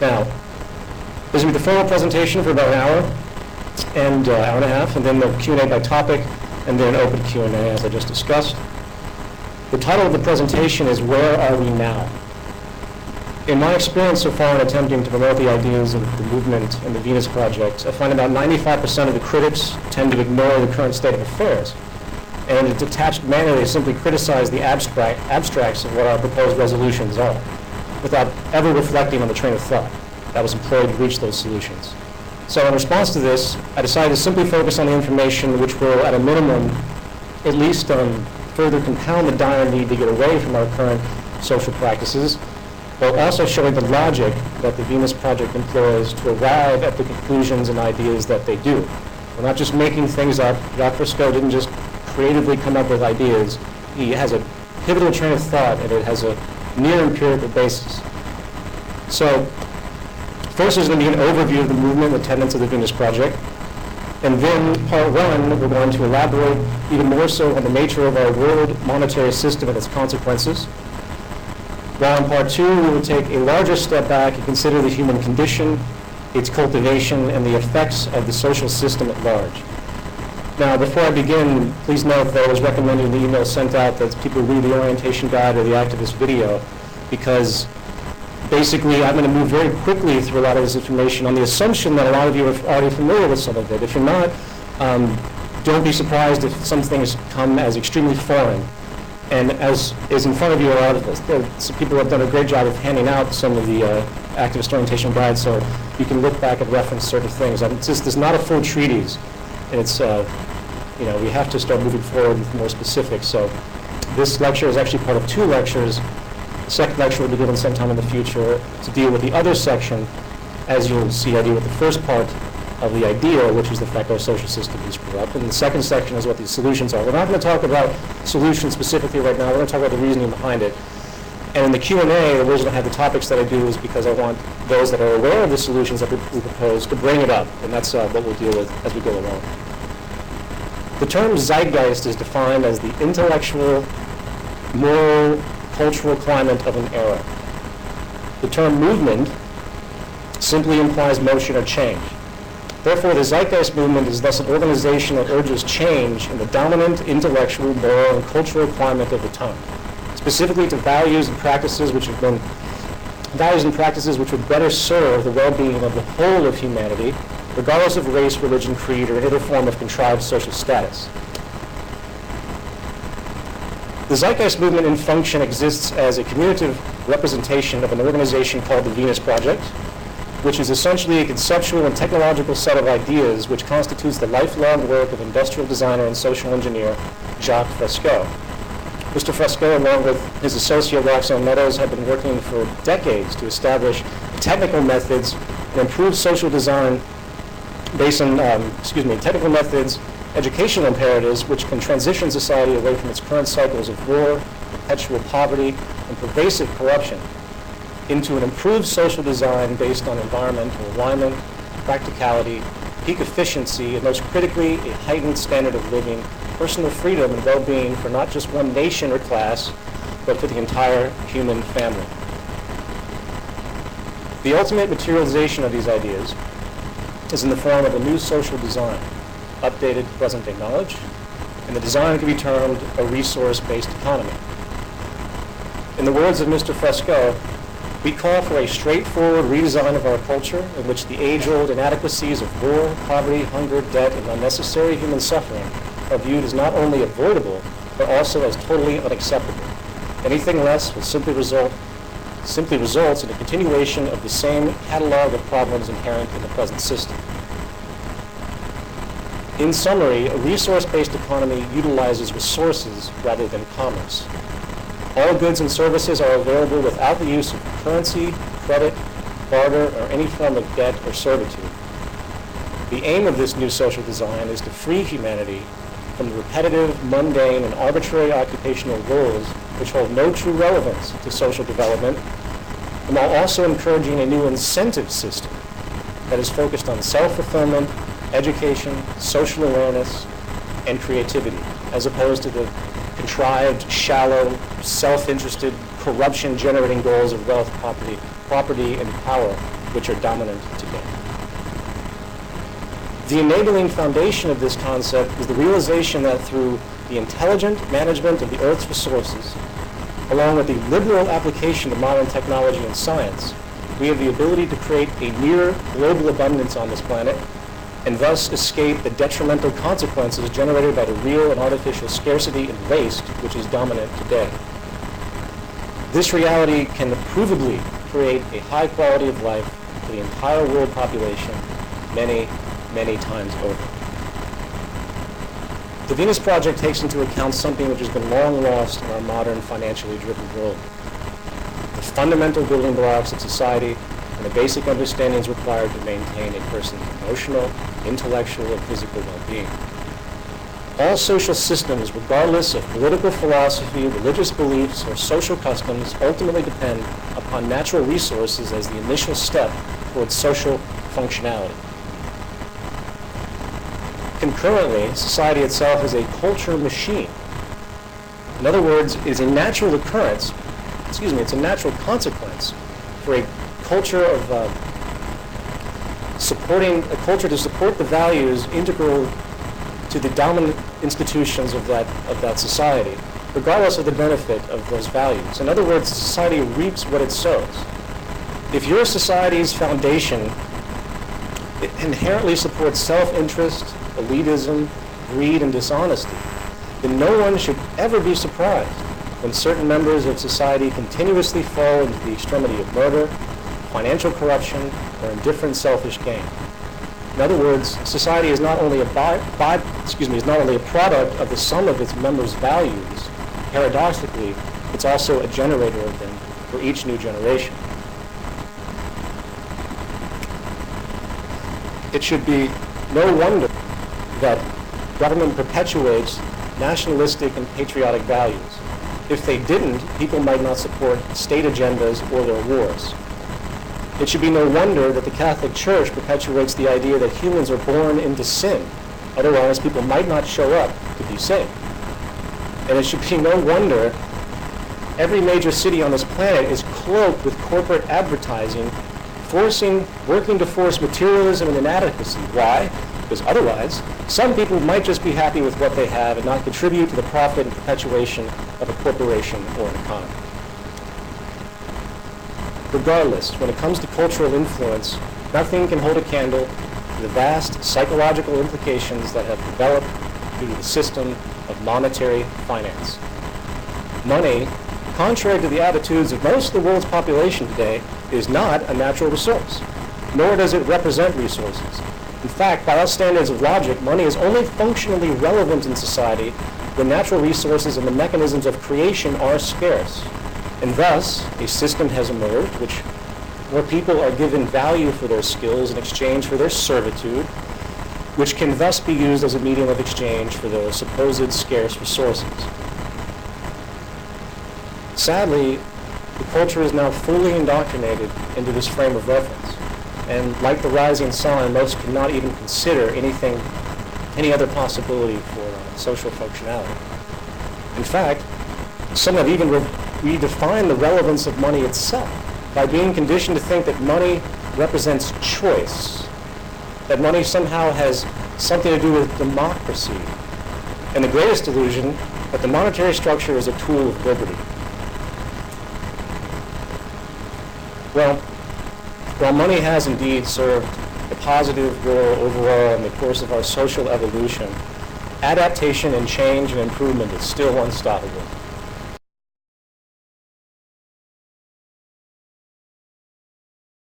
Now, this will be the formal presentation for about an hour and hour and a half, and then the Q&A by topic, and then open Q&A as I just discussed. The title of the presentation is Where Are We Now? In my experience so far in attempting to promote the ideas of the movement and the Venus Project, I find about 95% of the critics tend to ignore the current state of affairs. And in a detached manner, they simply criticize the abstracts of what our proposed resolutions are, without ever reflecting on the train of thought that was employed to reach those solutions. So in response to this, I decided to simply focus on the information which will, at a minimum, at least further compound the dire need to get away from our current social practices, while also showing the logic that the Venus Project employs to arrive at the conclusions and ideas that they do. We're not just making things up. Jacques Fresco didn't just creatively come up with ideas. He has a pivotal train of thought, and it has a near empirical basis. So first is going to be an overview of the movement and the tenets of the Venus Project. And then part one, we're going to elaborate even more so on the nature of our world monetary system and its consequences. While in part two, we will take a larger step back and consider the human condition, its cultivation, and the effects of the social system at large. Now, before I begin, please note that I was recommending the email sent out that people read the orientation guide or the activist video, because basically I'm going to move very quickly through a lot of this information on the assumption that a lot of you are already familiar with some of it. If you're not, don't be surprised if some things come as extremely foreign. And as is in front of you, a lot of some people have done a great job of handing out some of the activist orientation guides, so you can look back and reference certain things. It's not a full treatise. It's, we have to start moving forward with more specifics. So this lecture is actually part of two lectures. The second lecture will be given sometime in the future to deal with the other section. As you'll see, I deal with the first part of the idea, which is the fact our social system is corrupt. And the second section is what the solutions are. We're not going to talk about solutions specifically right now. We're going to talk about the reasoning behind it. And in the Q&A, the reason I have the topics that I do is because I want those that are aware of the solutions that we propose to bring it up. And that's what we'll deal with as we go along. The term Zeitgeist is defined as the intellectual, moral, cultural climate of an era. The term movement simply implies motion or change. Therefore, the Zeitgeist movement is thus an organization that urges change in the dominant intellectual, moral, and cultural climate of the time, specifically to values and practices which would better serve the well-being of the whole of humanity, regardless of race, religion, creed, or any other form of contrived social status. The Zeitgeist movement in function exists as a communicative representation of an organization called the Venus Project, which is essentially a conceptual and technological set of ideas which constitutes the lifelong work of industrial designer and social engineer Jacques Fresco. Mr. Fresco, along with his associate Roxanne Meadows, have been working for decades to establish technical methods and improve social design based on, technical methods, educational imperatives which can transition society away from its current cycles of war, perpetual poverty, and pervasive corruption into an improved social design based on environmental alignment, practicality, peak efficiency, and most critically, a heightened standard of living, personal freedom, and well-being for not just one nation or class, but for the entire human family. The ultimate materialization of these ideas is in the form of a new social design, updated present-day knowledge, and the design can be termed a resource-based economy. In the words of Mr. Fresco, we call for a straightforward redesign of our culture in which the age-old inadequacies of war, poverty, hunger, debt, and unnecessary human suffering are viewed as not only avoidable, but also as totally unacceptable. Anything less will simply results in a continuation of the same catalog of problems inherent in the present system. In summary, a resource-based economy utilizes resources rather than commerce. All goods and services are available without the use of currency, credit, barter, or any form of debt or servitude. The aim of this new social design is to free humanity from the repetitive, mundane, and arbitrary occupational roles which hold no true relevance to social development, and while also encouraging a new incentive system that is focused on self-fulfillment, education, social awareness, and creativity, as opposed to the contrived, shallow, self-interested, corruption-generating goals of wealth, property, and power which are dominant today. The enabling foundation of this concept is the realization that through the intelligent management of the Earth's resources, along with the liberal application of modern technology and science, we have the ability to create a near global abundance on this planet and thus escape the detrimental consequences generated by the real and artificial scarcity and waste which is dominant today. This reality can provably create a high quality of life for the entire world population many, many times over. The Venus Project takes into account something which has been long lost in our modern financially driven world. The fundamental building blocks of society and the basic understandings required to maintain a person's emotional, intellectual, and physical well-being. All social systems, regardless of political philosophy, religious beliefs, or social customs, ultimately depend upon natural resources as the initial step towards social functionality. Concurrently, society itself is a culture machine. In other words, it is a natural occurrence, it's a natural consequence for a culture of a culture to support the values integral to the dominant institutions of that society, regardless of the benefit of those values. In other words, society reaps what it sows. If your society's foundation inherently supports self-interest, elitism, greed, and dishonesty, then no one should ever be surprised when certain members of society continuously fall into the extremity of murder, financial corruption, or indifferent selfish gain. In other words, society is not only a product of the sum of its members' values. Paradoxically, it's also a generator of them for each new generation. It should be no wonder that government perpetuates nationalistic and patriotic values. If they didn't, people might not support state agendas or their wars. It should be no wonder that the Catholic Church perpetuates the idea that humans are born into sin. Otherwise, people might not show up to be saved. And it should be no wonder every major city on this planet is cloaked with corporate advertising, working to force materialism and inadequacy. Why? Because otherwise, some people might just be happy with what they have and not contribute to the profit and perpetuation of a corporation or an economy. Regardless, when it comes to cultural influence, nothing can hold a candle to the vast psychological implications that have developed due to the system of monetary finance. Money, contrary to the attitudes of most of the world's population today, is not a natural resource, nor does it represent resources. In fact, by all standards of logic, money is only functionally relevant in society when natural resources and the mechanisms of creation are scarce. And thus, a system has emerged where people are given value for their skills in exchange for their servitude, which can thus be used as a medium of exchange for those supposed scarce resources. Sadly, the culture is now fully indoctrinated into this frame of reference. And like the rising sun, most cannot even consider any other possibility for social functionality. In fact, some have even redefined the relevance of money itself by being conditioned to think that money represents choice, that money somehow has something to do with democracy, and the greatest illusion that the monetary structure is a tool of liberty. Well, while money has indeed served a positive role overall in the course of our social evolution, adaptation and change and improvement is still unstoppable.